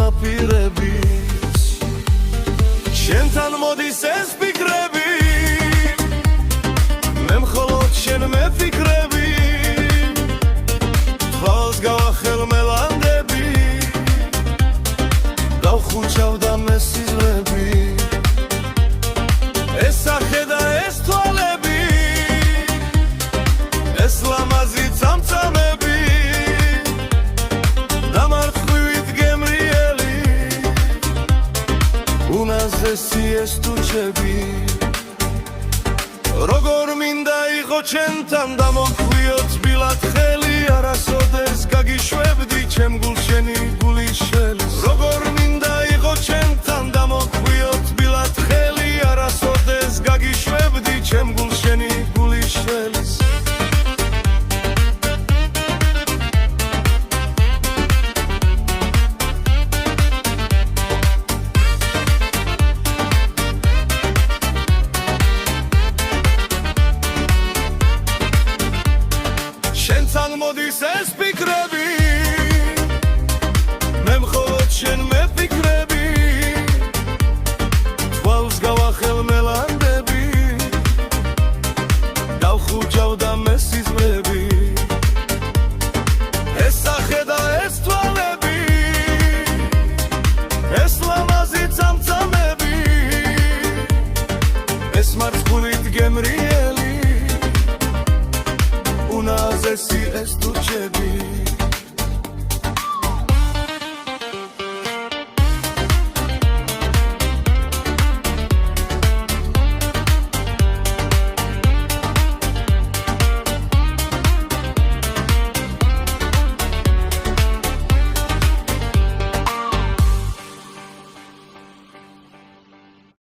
ნაპირების შენთან მოდის ეს ფიქრები მე მხოლოდ შენ მევფიქრები თვალს გავახელ მელანდები დავხუჩავდა მესიზლები ეს სახე და ეს თვალები ეს ლამაზი წამწამები დამარხვივით გემრიელი უნაზესი ეს თუჩები როგორ მინდა იყო ჩემთან დამოქვიო თბილად ხელი არასოდეს გაგიშვებდი ჩემ გულშენი გულის შელი როგორ